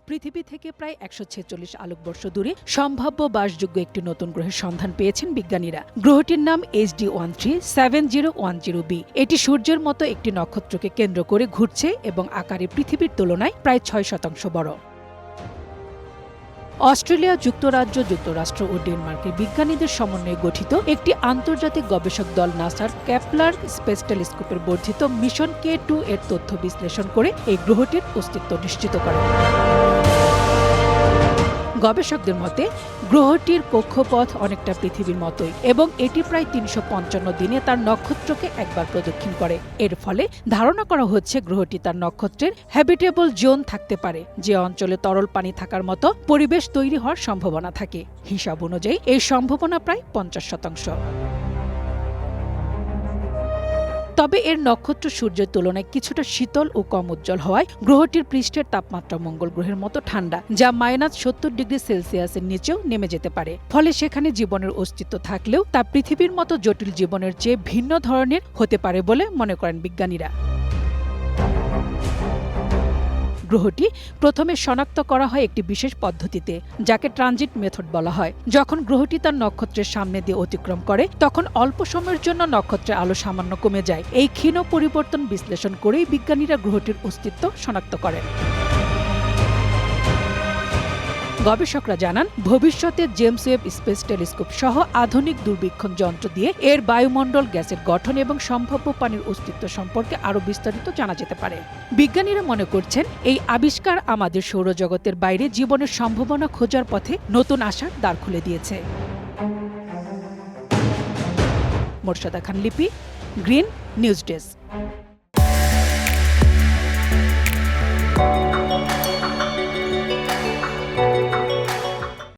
পৃথিবী থেকে প্রায় ১৪৬ আলোকবর্ষ দূরে সম্ভাব্য বাসযোগ্য একটি নতুন গ্রহের সন্ধান পেয়েছেন বিজ্ঞানীরা। গ্রহটির নাম HD-137010b। এটি সূর্যের মতো একটি নক্ষত্রকে কেন্দ্র করে ঘুরছে এবং আকারে পৃথিবীর তুলনায় প্রায় ৬% বড়। অস্ট্রেলিয়া, যুক্তরাজ্য, যুক্তরাষ্ট্র ও ডেনমার্কের বিজ্ঞানীদের সমন্বয়ে গঠিত একটি আন্তর্জাতিক গবেষক দল নাসার কেপলার স্পেস টেলিস্কোপের বর্ধিত মিশন K2 এর তথ্য বিশ্লেষণ করে এই গ্রহটির অস্তিত্ব নিশ্চিত করে। গবেষকদের মতে গ্রহটির কক্ষপথ অনেকটা পৃথিবীর মতোই এবং এটি প্রায় ৩৫৫ দিনে তার নক্ষত্রকে একবার প্রদক্ষিণ করে। এর ফলে ধারণা করা হচ্ছে গ্রহটি তার নক্ষত্রের হ্যাবিটেবল জোন থাকতে পারে, যে অঞ্চলে তরল পানি থাকার মতো পরিবেশ তৈরি হওয়ার সম্ভাবনা থাকে। হিসাব অনুযায়ী এই সম্ভাবনা প্রায় ৫০%। তবে এর নক্ষত্র সূর্যের তুলনায় কিছুটা শীতল ও কম উজ্জ্বল হওয়ায় গ্রহটির পৃষ্ঠের তাপমাত্রা মঙ্গল গ্রহের মতো ঠান্ডা, যা -৭০°C নিচেও নেমে যেতে পারে। ফলে সেখানে জীবনের অস্তিত্ব থাকলেও তা পৃথিবীর মতো জটিল জীবনের চেয়ে ভিন্ন ধরনের হতে পারে বলে মনে করেন বিজ্ঞানীরা। গ্রহটি প্রথমে শনাক্ত করা হয় একটি বিশেষ পদ্ধতিতে, যাকে ট্রানজিট মেথড বলা হয়। যখন গ্রহটি তার নক্ষত্রের সামনে দিয়ে অতিক্রম করে, তখন অল্প সময়ের জন্য নক্ষত্রের আলো সামান্য কমে যায়। এই ক্ষীণ পরিবর্তন বিশ্লেষণ করেই বিজ্ঞানীরা গ্রহটির অস্তিত্ব শনাক্ত করেন। গবেষকরা জানান, ভবিষ্যতে জেমস ওয়েব স্পেস টেলিস্কোপ সহ আধুনিক দূরবীক্ষণ যন্ত্র দিয়ে এর বায়ুমণ্ডল, গ্যাসের গঠন এবং সম্ভাব্য পানির অস্তিত্ব সম্পর্কে আরও বিস্তারিত জানা যেতে পারে। বিজ্ঞানীরা মনে করছেন, এই আবিষ্কার আমাদের সৌরজগতের বাইরে জীবনের সম্ভাবনা খোঁজার পথে নতুন আশার দ্বার খুলে দিয়েছে। মোরশেদা খান লিপি, গ্রিন নিউজ ডেস্ক।